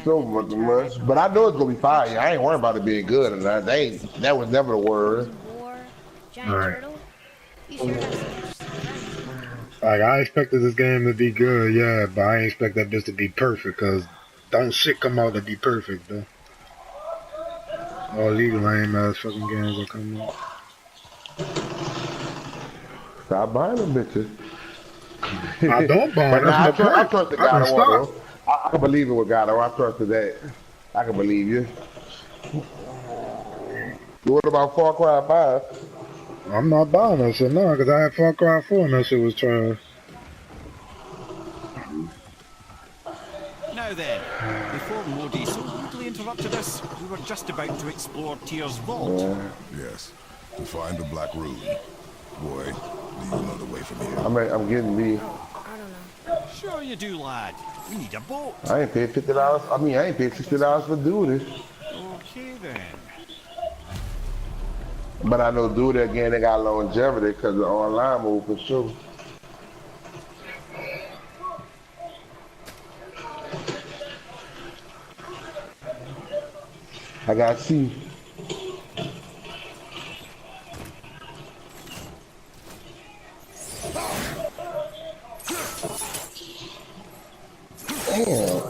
so much, but I know it's gonna be fire. I ain't worried about it being good, and that was never the word. Alright. Like, I expected this game to be good, yeah, but I ain't expect that bitch to be perfect, cause don't shit come out to be perfect, though. All these lame ass fucking games are coming out. Stop buying them bitches. I don't buy But them, that's now my I point. trust the I God can of War stop. though. I can believe it with God of War. I trusted that. I can believe you. What about Far Cry 5? I'm not buying that shit now, cause I had Far Cry 4 and that shit was trash. Now then, before Modi so rudely interrupted us, we were just about to explore Tyr's vault. Yes, to find the Black Rune. Boy, do you know the way from here? I'm getting me. Sure you do, lad. We need a boat. I ain't paid $50. I ain't paid $60 for do this. Okay then. But I know do it again. They got longevity because the online move for sure. I got C. Damn.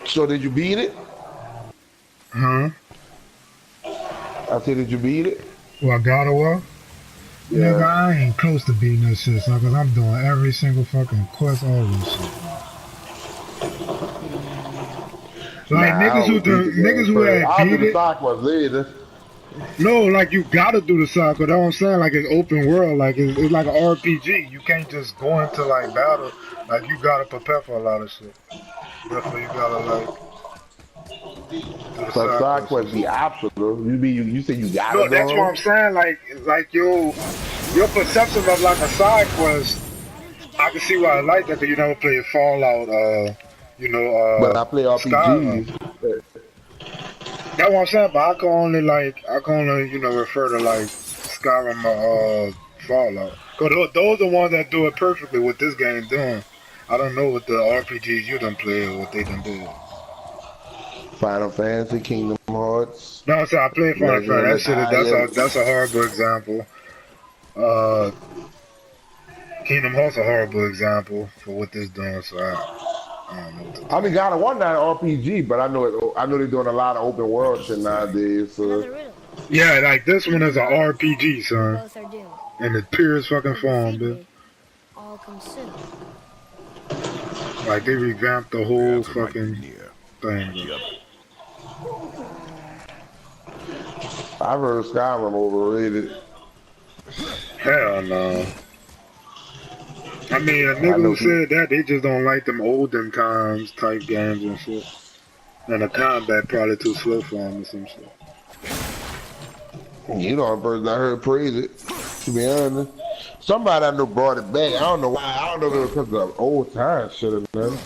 So did you beat it? Huh? I said, did you beat it? What, God of War? Yeah. Nigga, I ain't close to beating this shit, son, cause I'm doing every single fucking quest, all this shit. Like, niggas who had beat it. Was later. No, like, you gotta do the side, but I'm saying, like, it's open world, like, it's like an RPG. You can't just go into, like, battle. Like, you gotta prepare for a lot of shit. Therefore, you gotta, like, do the But side quest. quest be optional. You say you gotta No, do that's what I'm saying, like, your perception of, like, a side quest, I can see why I like that, cause you never played Fallout, But I play Skyrim. RPGs. That's what I'm saying, but I can only, refer to, like, Skyrim or, Fallout. Cause those are the ones that do it perfectly, what this game doing. I don't know what the RPGs you done play or what they done do. Final Fantasy, Kingdom Hearts. No, I'm saying, I played Final Fantasy, that's a horrible example. Kingdom Hearts a horrible example for what this doing, so I don't know. I mean, God of War not an RPG, but I know they're doing a lot of open world shit nowadays. So. Yeah, like this one is an RPG, son. In the purest fucking form, dude. Like they revamped the whole fucking thing. Yep. I've heard Skyrim overrated. Hell no. I mean, a nigga who said that, they just don't like them olden times type games and shit. And the combat probably too slow for them or some shit. You know, the person I heard praise it, to be honest. Somebody I know brought it back. I don't know why. I don't know if it was because of old time shit or nothing.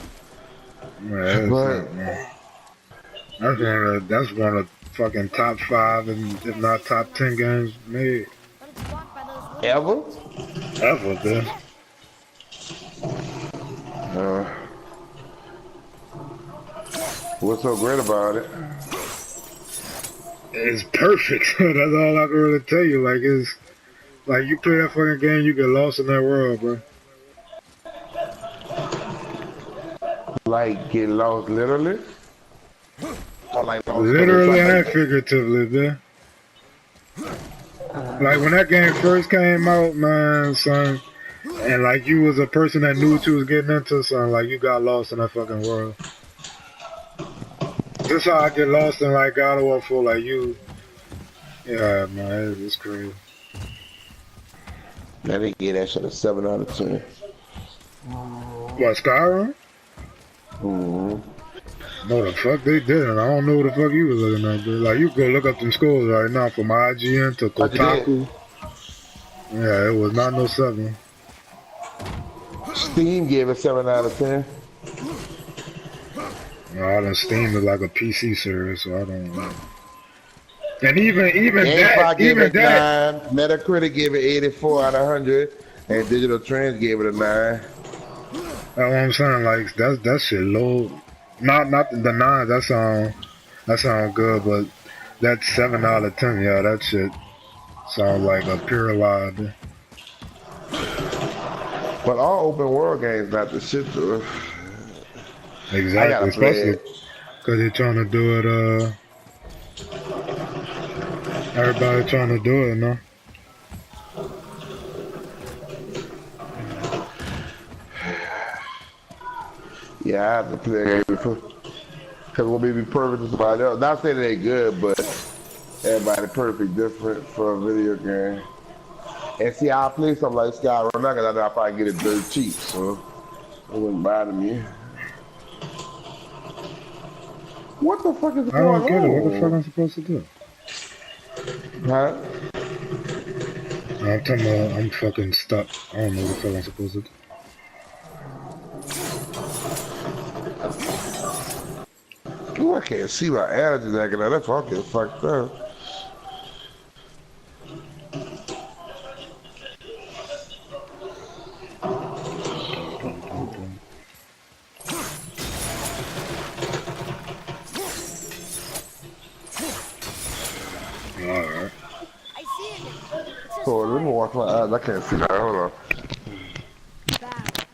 That's one of the fucking top 5 and if not top 10 games made. Ever? Ever, dude. What's so great about it? It's perfect. That's all I can really tell you. Like, it's like you play that fucking game, you get lost in that world, bro. Like get lost literally? Or like lost literally and figuratively, man. Like when that game first came out, man, son, and like you was a person that knew what you was getting into, son, like you got lost in that fucking world. Just how I get lost in like God of War 4, like you. Yeah, man, it's crazy. Now they gave that shit a 7 out of 10. What, Skyrim? No, the fuck they didn't. I don't know what the fuck you was looking at, dude. Like, you go look up them scores right now from IGN to Kotaku. Yeah, it was not no 7. Steam gave it 7 out of 10. No, I don't. Steam is like a PC service, so I don't know. And even GameSpot gave even it that. 9. Metacritic gave it 84 out of 100, and Digital Trends gave it a 9. That's what I'm saying. Like that shit low. Not the 9. That sound good, but that 7 out of 10. Yeah, that shit sounds like a pure lie. But all open world games not the shit though. I Exactly, gotta play especially it. because they're trying to do it. Everybody trying to do it, no? Yeah, I have to play it because we'll be perfect to somebody else. Not saying it ain't good, but everybody perfect different for a video game. And see, I play something like Skyrim now because I know I probably get it dirt cheap, so it wouldn't bother me. What the fuck is I going don't get it. What the fuck on? I'm supposed to do? Huh? I'm talking about I'm fucking stuck. I don't know what the fuck I'm supposed to do. Ooh, I can't see my allergies acting up. That's why I'm getting fucked up. Alright. I see it. It's a Hold on, let me wash my eyes. I can't see that. Hold on. bad.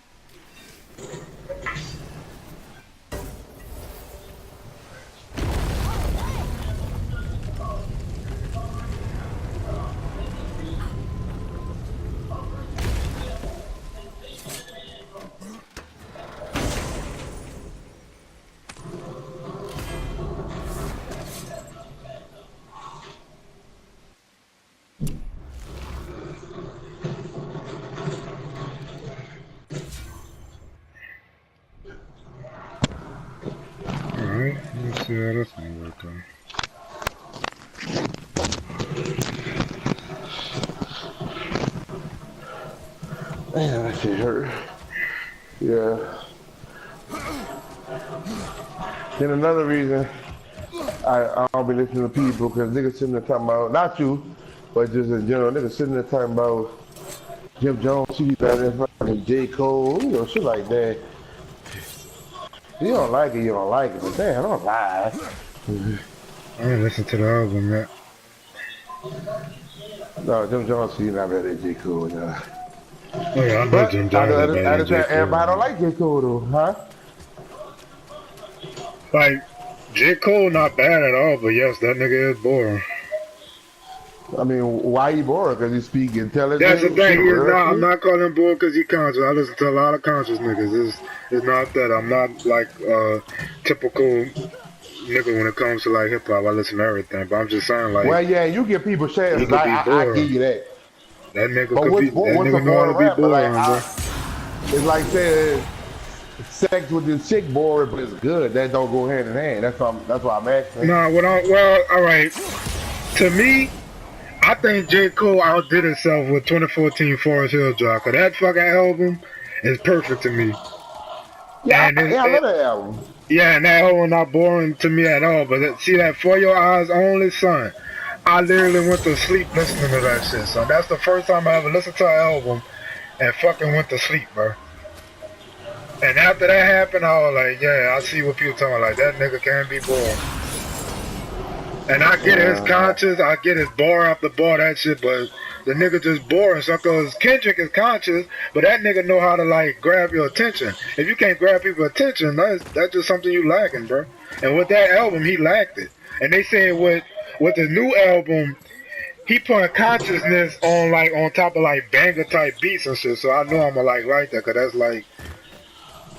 Alright, let's see how that's gonna work out. Man, that shit hurt. Yeah. Then another reason I don't be listening to people because niggas sitting there talking about, not you, but just in general, niggas sitting there talking about Jim Jones, CD better than fucking J. Cole, you know, shit like that. If you don't like it, you don't like it, but damn, don't lie. I didn't listen to the album yet. No, Jim Jones, CD not better than J. Cole, yeah. Oh yeah, I know But Jim I Jones is better than J. understand everybody don't Cole. like J. Cole though, huh? Like, J. Cole not bad at all, but yes, that nigga is boring. I mean, why he bored? Because he speak That's the intelligent, thing. shit, He is real not. I'm shit? not calling him bored because he conscious. I listen to a lot of conscious niggas. It's not that. I'm not like typical nigga when it comes to like hip hop. I listen to everything, but I'm just saying like Well, yeah, you give people he chances. could be I give boring. you that. That nigga But could be. That what's a nigga know how to boring be rapper? Like, boring, bro. it's like saying sex with this chick boring, but it's good. That don't go hand in hand. That's why I'm asking. Nah, well, all right. To me, I think J. Cole outdid himself with 2014 Forest Hill Drive. Cause that fucking album is perfect to me. Yeah, And I love that album. yeah, and that album not boring to me at all. But see that For Your Eyes Only, son. I literally went to sleep listening to that shit, son. That's the first time I ever listened to an album and fucking went to sleep, bro. And after that happened, I was like, yeah, I see what people talking like. That nigga can be boring. And I get his conscious, I get his bar after bar, that shit, but the nigga just boring. So, cause Kendrick is conscious, but that nigga know how to like grab your attention. If you can't grab people's attention, that's just something you lacking, bro. And with that album, he lacked it. And they said with the new album, he putting consciousness on like on top of like banger type beats and shit. So I know I'ma like that, cause that's like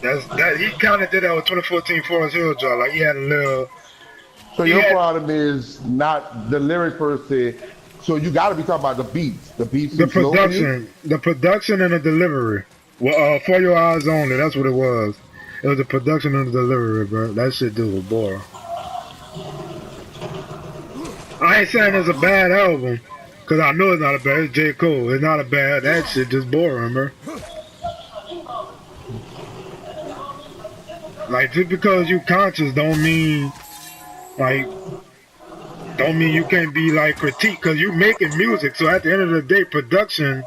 that he kind of did that with 2014 Forest Hill Drive. Like he had a little. So He your had problem is not the lyrics per se. So you got to be talking about the beats. The beats too slow for you. the production and the delivery. Well, For Your Eyes Only, that's what it was. It was the production and the delivery, bro. That shit dude was boring. I ain't saying it's a bad album, cause I know it's not a bad. It's J. Cole. It's not a bad. That shit just boring, bro. Like just because you conscious don't mean like don't mean you can't be like critique, cause you making music. So at the end of the day, production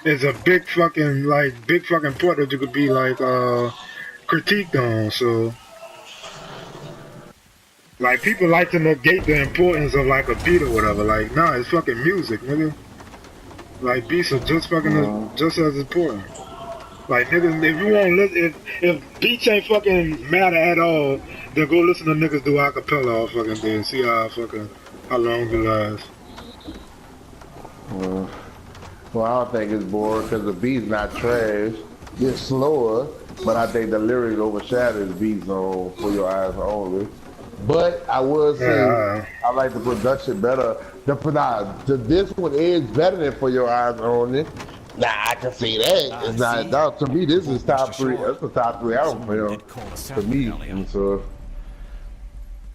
is a big fucking part that you could be like critiqued on. So like people like to negate the importance of like a beat or whatever. Like nah, it's fucking music, nigga. Like beats are just fucking just as important. Like niggas, if you want listen, if beats ain't fucking matter at all, then go listen to niggas do acapella all fucking day and see how long it lasts. Well, I don't think it's boring because the beat's not trash. It's slower, but I think the lyrics overshadow the beat zone for your eyes only. But I would say I like the production better. This one is better than For Your Eyes Only. Nah, I can see that. It's not a doubt. To me, this is top three. That's the top three album for him. To me, and so.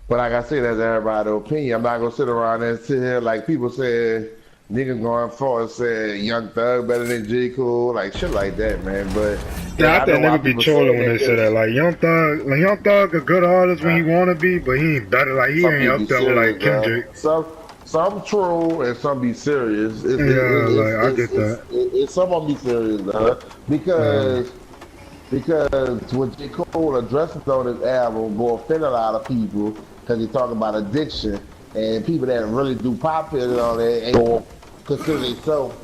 But like I said, that's everybody's opinion. I'm not gonna sit around and sit here like people say. Niggas going forward said Young Thug better than J. Cole, like shit like that, man. But yeah, I think niggas be trolling when they say that. Like Young Thug a good artist when he wanna be, but he ain't better. Like he ain't up there with like Kendrick. Some troll and some be serious. I get that. Some of them be serious, because when J. Cole addresses on his album, go offend a lot of people because he talking about addiction and people that really do pop pills and all that ain't gonna consider themselves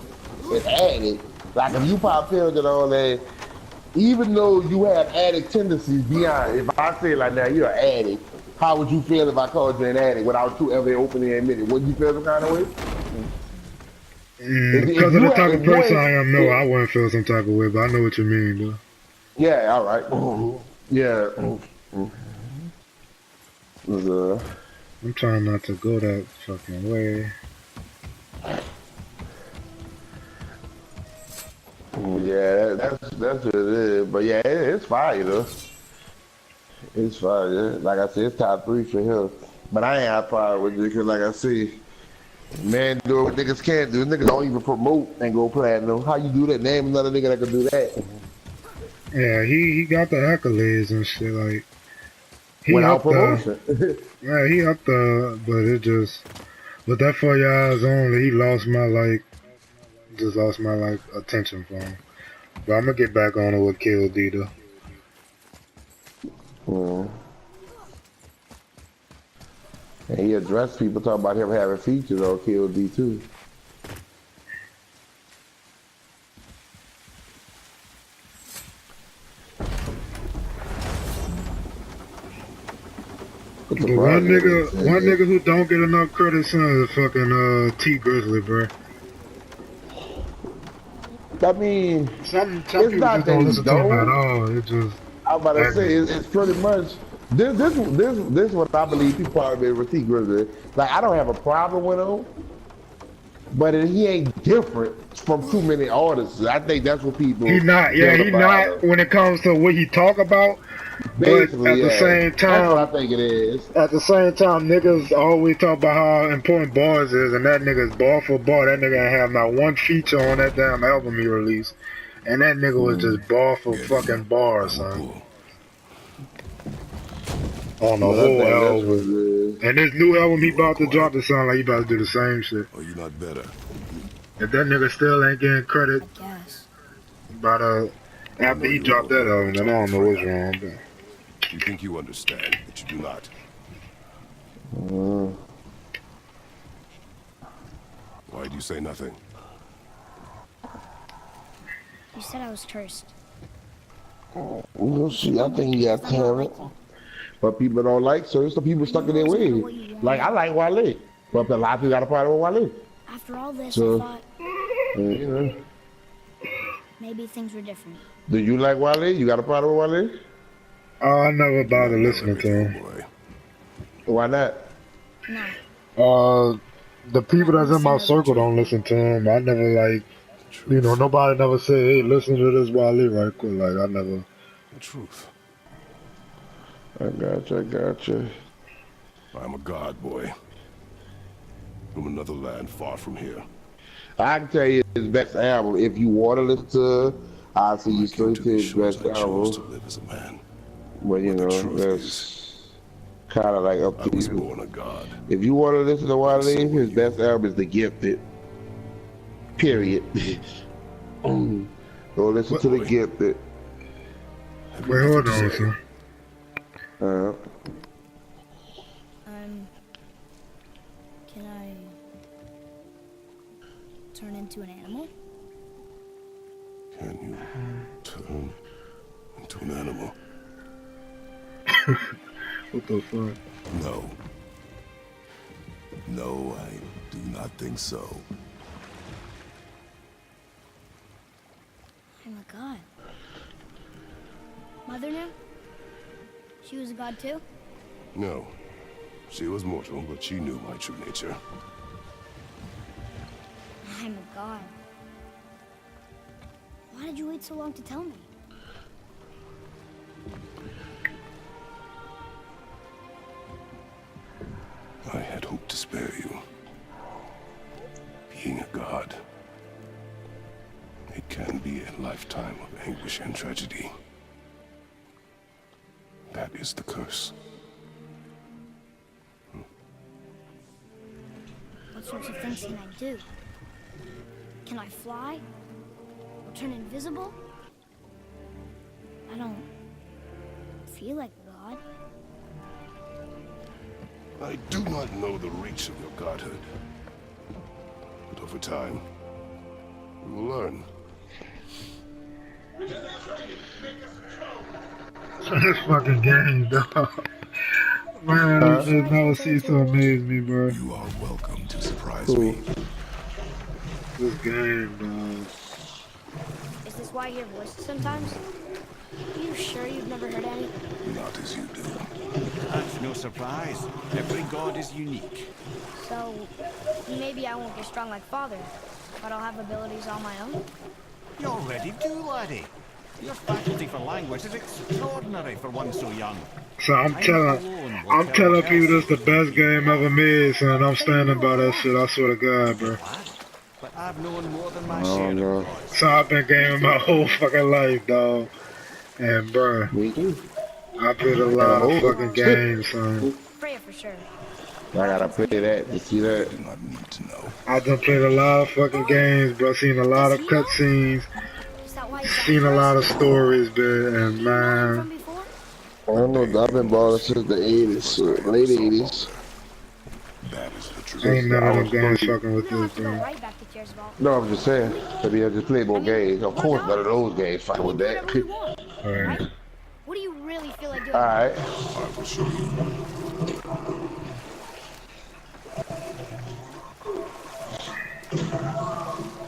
an addict. Like if you pop pills and all that, even though you have addict tendencies beyond, if I say like now you're an addict, how would you feel if I called you an addict without you ever openly admitting? Wouldn't you feel some kind of way? Because of the type of person I am, no, I wouldn't feel some type of way, but I know what you mean, though. Yeah, all right. Yeah. I'm trying not to go that fucking way. Yeah, that's what it is. But yeah, it's fire though. It's fire. Like I said, it's top three for him. But I ain't have fire with it because, like I said, man, do what niggas can't do. Niggas don't even promote and go platinum. How you do that? Name another nigga that can do that. Yeah, he got the accolades and shit. Like he without promotion. Yeah, he up there, but it just with that For Your Eyes Only, he lost my attention for him. But I'm gonna get back on it with KOD though. And he addressed people talking about him having features on KOD too. But one nigga who don't get enough credit, son, is fucking T Grizzly, bro. I mean, some people just don't listen to him at all. It just I'm about to say it's pretty much this what I believe people probably with T Grizzly. Like I don't have a problem with him, but he ain't different from too many artists. I think that's what people. He not when it comes to what he talk about. Basically, but at the same time, that's what I think it is. At the same time, niggas always talk about how important bars is, and that nigga's bar for bar. That nigga ain't have not one feature on that damn album he released, and that nigga was just bar for fucking bar, son. On the whole album. And this new album he about to drop, it sound like he about to do the same shit. Oh, you not better. If that nigga still ain't getting credit, but after he dropped that album, then I don't know what's wrong. But you think you understand, but you do not. Why do you say nothing? You said I was cursed. We'll see. I think you got talent. But people don't like certain so people stuck in their ways. Like I like Wale. But a lot of people got a problem with Wale. After all this, so, I thought maybe things were different. Do you like Wale? You got a problem with Wale? I never bothered listening to him. Why not? Nah. The people that's in my circle don't listen to him. I never nobody never said, hey, listen to this Wale right quick. Like I never. The truth. I gotcha. I'm a god, boy. From another land far from here. I can tell you his best album. If you want to listen to, I'll see you straight to his best album. To live as a man. But you know, that's kind of like up I to was you. born a god. If you want to listen to Wale, his you. best album is The Gifted. Period. Go listen to The Gifted. Wait, hold on, son. Can I turn into an animal? Can you turn into an animal? What the fuck? No. No, I do not think so. I'm a god. Mother knew? She was a god too? No. She was mortal, but she knew my true nature. I'm a god. Why did you wait so long to tell me? I had hoped to spare you. Being a god, it can be a lifetime of anguish and tragedy. That is the curse. What sorts of things can I do? Can I fly? Or turn invisible? I don't feel like a god. I do not know the reach of your godhood. But over time, we will learn. This fucking game, dog. Man, this never cease to amaze me, bro. You are welcome to surprise me. This game, dog. Is this why you hear voices sometimes? Are you sure you've never heard any? Not as you do. That's no surprise. Every god is unique. So, maybe I won't get strong like Father, but I'll have abilities all my own? You already do, laddie. Your faculty for language is extraordinary for one so young. So I'm telling people this the best game ever made, son. I'm standing by that shit. I swear to God, bro. But I've known more than my share of gods. So I've been gaming my whole fucking life, dog. And bro, Me too. I played a lot of fucking games, son. Freya for sure. I gotta play that to see that. I do not need to know. I done played a lot of fucking games, bro. Seen a lot of cutscenes, Is that why you seen a lot of stories, bro. And from man, before? I don't know. I've been balling since the 80s, late 80s. That is the truth. ain't none of them games supposed to- fucking with You don't have this, to go bro. right back to Tiersville. No, I'm just saying. To be able to play more games. Of course, none of those games fight with Do that. whatever you want, Alright. right? What do you really feel like doing? Alright. I will show you.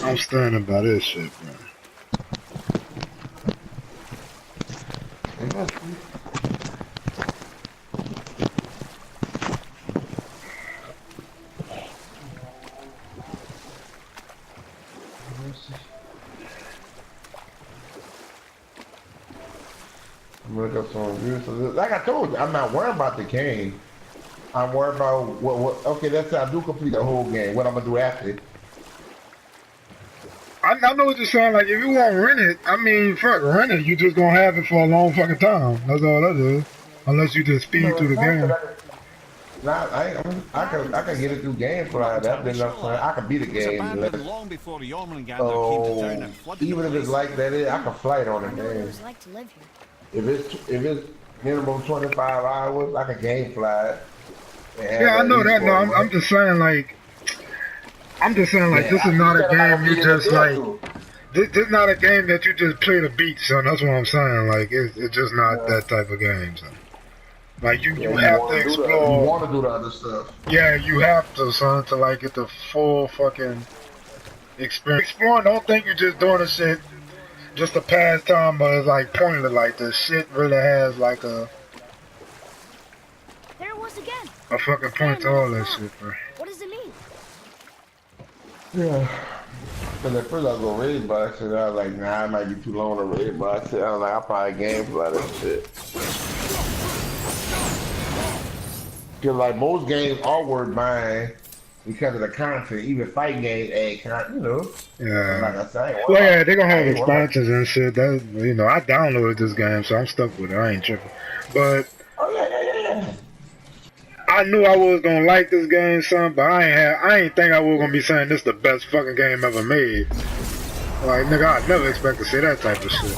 I'm standing by this shit, bro. Look up some reviews. Like I told you, I'm not worried about the game. I'm worried about what okay, let's say I do complete the whole game. What I'm gonna do after it. I know what you're saying. Like, if you want to rent it, I mean, fuck, rent it. You just gonna have it for a long fucking time. That's all that is. Unless you just speed through the game. Nah, I can get it through Gamefly. That's enough time. I can beat the It was game. abandoned long before Jormungandr came to town and flooded Even the if it's place. like that, I can flight on I the know what it game. was like to live here. If it's minimum 25 hours, I can game fly it. Yeah, I know that. No, I'm just saying, like, this is not a game you just like. This is not a game that you just play the beat, son. That's what I'm saying. Like, it's just not that type of game, son. Like, you have to explore. You want to do the other stuff. Yeah, you have to, son, to like get the full fucking experience. Exploring, don't think you're just doing the shit just to pass time, but it's like pointless. Like, the shit really has like There it was again. a fucking point to all that shit, bro. What does it mean? Yeah. Cause at first I was gonna raid, but I said I was like, nah, it might be too long to raid. But I said I was like, I'll probably game fly that shit. Cause like most games are worth buying because of the content. Even fighting games add content, you know. Yeah. Like I say, Well, yeah, they're gonna have expansions and shit. That, you know, I downloaded this game, so I'm stuck with it. I ain't tripping. But oh yeah. I knew I was gonna like this game, son, but I ain't think I was gonna be saying this the best fucking game ever made. Like, nigga, I never expect to see that type of shit.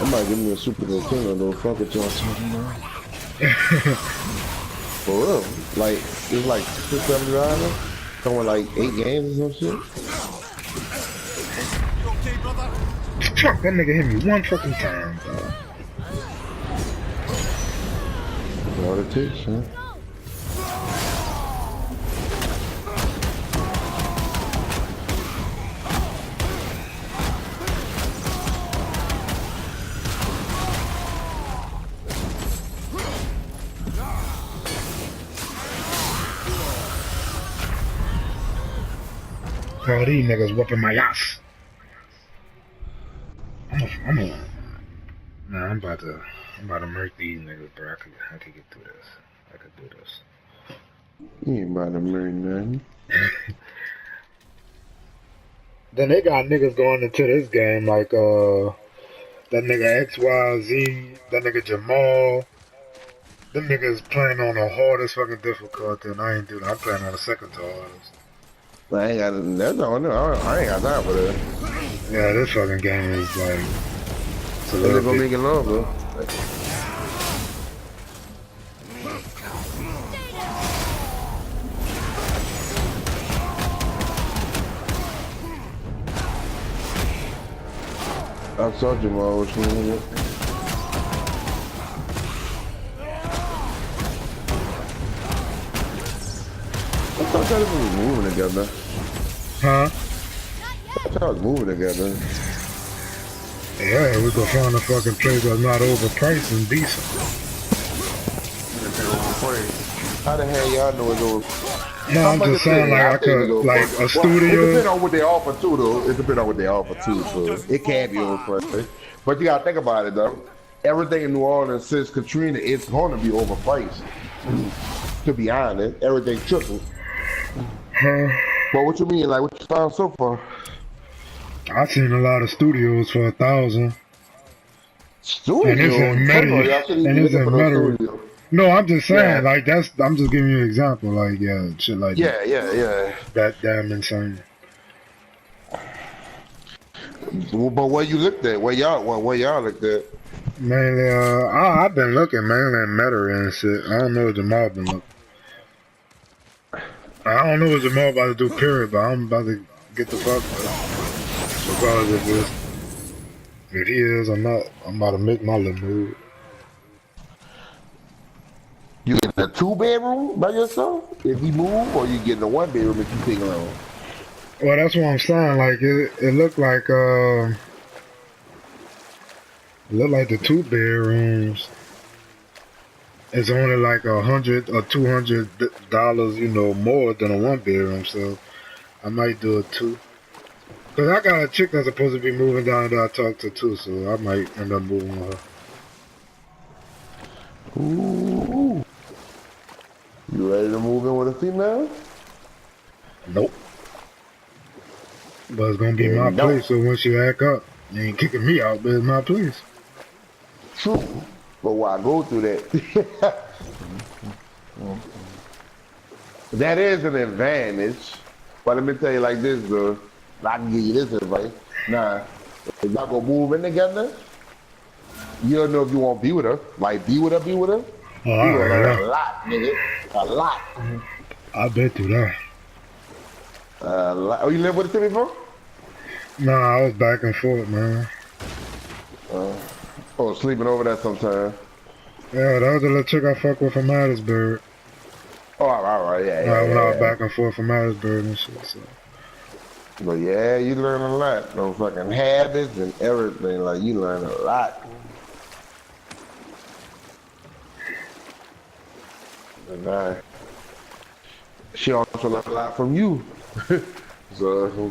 I might give me a Super Nintendo though. Fuck what y'all talking about. For real, like it's like $6-7. Come with like 8 games or some shit. Okay, brother. Fuck, that nigga hit me one fucking time, bro. That's all it takes, huh? Oh, these niggas whooping my ass. Nah, I'm about to murk these niggas, bro. I could get through this. I could do this. You ain't about to learn nothing. Then they got niggas going into this game like that nigga XYZ, that nigga Jamal. Them niggas playing on the hardest fucking difficulty, and I ain't do that. I'm playing on the second to hardest. I ain't got that's all. I ain't got time for that. Yeah, this fucking game is like. It's a They're little gonna bit. make it longer. I saw Jamal was doing it. I thought that was moving together. Huh? I thought I was moving together. Yeah, we can find a fucking place that's not overpriced and decent. How the hell y'all know it's over? No, I'm just saying, like, I could, like, a It studio. depends on what they offer too, though. It depends on what they offer too, so it can be overpriced. But you gotta think about it, though. Everything in New Orleans since Katrina is going to be overpriced. To be honest, everything tripled. But what you mean? Like, what you found so far? I've seen a lot of studios for 1,000. Studio? And it's in Metairie. No, I'm just saying, like, I'm just giving you an example, like, yeah, shit like that. Yeah. That damn insane. But where you looked at? Where y'all looked at? Mainly, I've been looking mainly in Metairie and shit. I don't know what Jamal been looking. I don't know what Jamal about to do, period, but I'm about to get the fuck out. Regardless of this. If he is or not, I'm about to make my little move. You in a 2-bedroom by yourself? If you move, or you get in a 1-bedroom if you take along? Well, that's what I'm saying. Like it looked like the 2 bedrooms is only like $100 or $200, you know, more than a 1 bedroom. So I might do a 2. Cause I got a chick that's supposed to be moving down that I talked to too, so I might end up moving with her. Ooh. You ready to move in with a female? Nope. But it's gonna be my place, so once you act up, you ain't kicking me out, but it's my place. True. But why go through that? That is an advantage. But let me tell you like this, though. I can give you this advice. Nah, if y'all gonna move in together, you don't know if you want to be with her. Like, be with her. You gonna learn a lot, nigga. A lot. I bet you that. Oh, you live with her before? Nah, I was back and forth, man. Sleeping over there sometime. Yeah, that was the little chick I fucked with from Hattiesburg. Oh, all right, yeah. When I was back and forth from Hattiesburg and shit, so. But yeah, you learn a lot. Those fucking habits and everything. Like, you learn a lot. And she also learned a lot from you. So,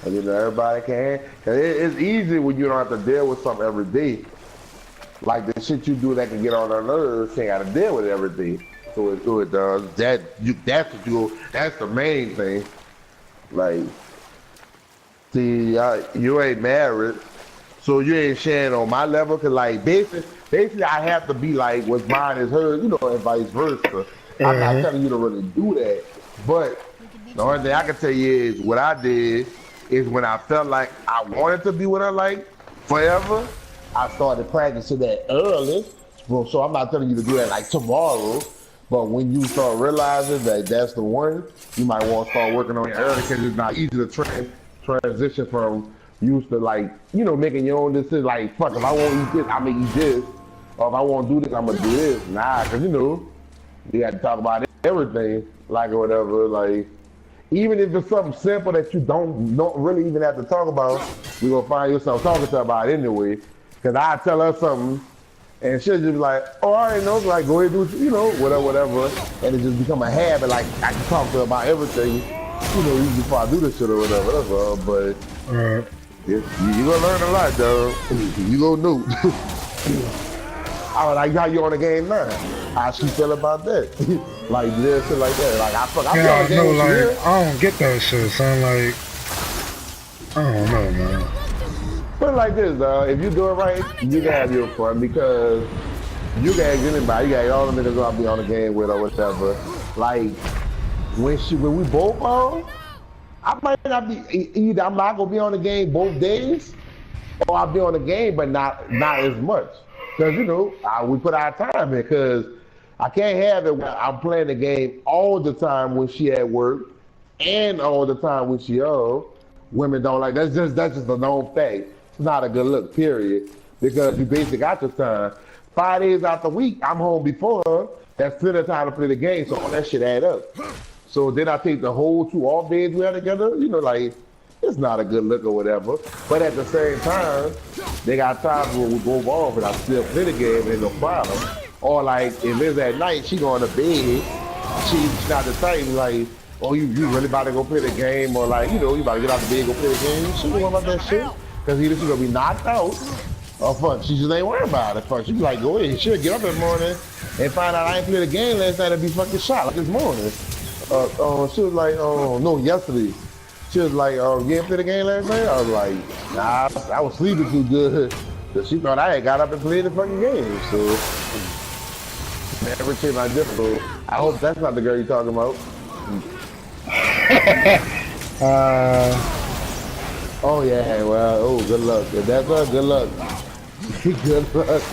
you know, everybody can. It's easy when you don't have to deal with something every day. Like the shit you do that can get on her nerves, you ain't got to deal with it every day. So it does. That's the main thing. Like, see, you ain't married, So you ain't sharing on my level, cause like basically I have to be like what's mine is hers, you know, and vice versa. I'm not telling you to really do that, but the only thing I can tell you is what I did is when I felt like I wanted to be with her like forever, I started practicing that early. So I'm not telling you to do that like tomorrow, but when you start realizing that that's the one, you might want to start working on it early because it's not easy to transition from used to like, you know, making your own decision. Like, fuck, if I want to eat this, I'm gonna eat this. Or if I want to do this, I'm gonna do this. Nah, because you know, you got to talk about everything, like or whatever. Like, even if it's something simple that you don't really even have to talk about, we gonna find yourself talking to her about it anyway. Because I tell her something, and she'll just be like, oh, I already know, like, go ahead and do, you know, whatever. And it just become a habit, like, I can talk to her about everything, you know, even before I do this shit or whatever, that's all. But, you gonna learn a lot, though. You gonna know. I was like, how you on the game now? How she feel about that? Like, this shit like that. Like, I be on the game with you here. I don't get that shit, son. Like, I don't know, man. Put it like this, if you do it right, you can have your fun because you can ask anybody. You got all the niggas I'll be on the game with or whatever. Like when we both on, I might not be either. I'm not gonna be on the game both days, or I'll be on the game, but not as much. Cause you know we put our time in. Cause I can't have it where I'm playing the game all the time when she at work, and all the time when she women don't like that's just a known fact. It's not a good look, period. Because you basically got your time. 5 days out the week, I'm home before her. That's plenty of time to play the game, so all that shit add up. So then I take the whole 2 off days we have together, you know, like, it's not a good look or whatever. But at the same time, they got times when we both off and I still play the game and no problem. Or like, if it's at night, she going to bed, she's not the type, like, oh, you really about to go play the game? Or like, you know, you about to get out the bed and go play the game? She don't worry about that shit. Because either she's going to be knocked out, or fuck, she just ain't worried about it. Fuck, she be like, go ahead. She'll get up in the morning and find out I ain't played the game last night and be fucking shot like this morning. She was like, no, yesterday. She was like, you ain't played the game last night? I was like, nah, I was sleeping too good. Because she thought I had got up and played the fucking game. So, everything like this. So, I hope that's not the girl you're talking about. Oh yeah, well, good luck. If that's her, good luck. Good luck.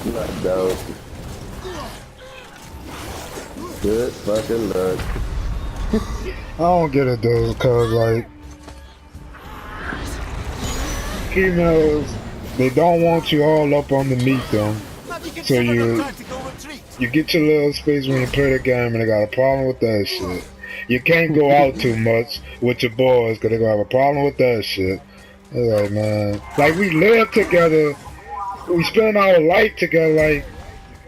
Good luck, dog. Good fucking luck. I don't get it though, cause like females, they don't want you all up underneath them. So you get your little space when you play the game, and they got a problem with that shit. You can't go out too much with your boys because they're going to have a problem with that shit. They're like, man. Like, we live together. We spend our life together. Like,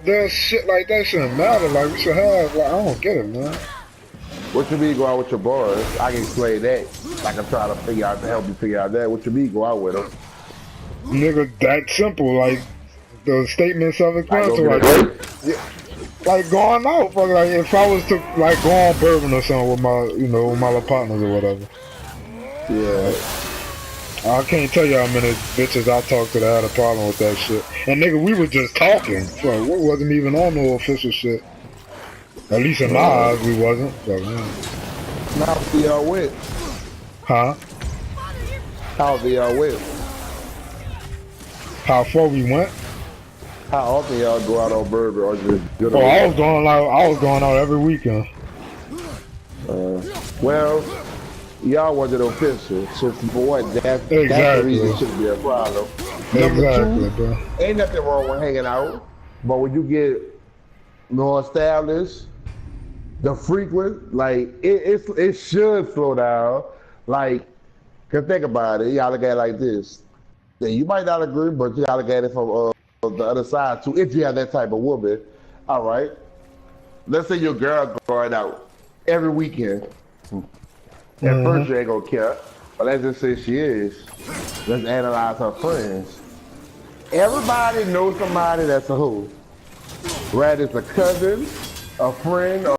there's shit like that shouldn't matter. Like, we should have, like, I don't get it, man. What you mean go out with your boys? I can explain that. I can try to help you figure out that. What you mean go out with them? Nigga, that simple. Like, the statement self-explanatory. Like going out, fuck, like if I was to like go on bourbon or something with my, you know, with my little partners or whatever. Yeah. I can't tell you how many bitches I talked to that had a problem with that shit. And nigga, we were just talking. So we wasn't even on no official shit. At least in my eyes, we wasn't. So, man. How far y'all went? Huh? How far y'all went? How far we went? How often y'all go out on bourbon or just good? Well, I was going out every weekend. Well, y'all wasn't official, so for what? That's the reason it shouldn't be a problem. Number 2, bro. Ain't nothing wrong with hanging out, but when you get more established, the frequent, like it should slow down. Like, cause think about it, y'all look at it like this. Yeah, you might not agree, but you gotta look at it from the other side too. If you have that type of woman, all right. Let's say your girl going out every weekend. At first you ain't gonna care, but let's just say she is. Let's analyze her friends. Everybody knows somebody that's a hoe. Whether it's a cousin, a friend, or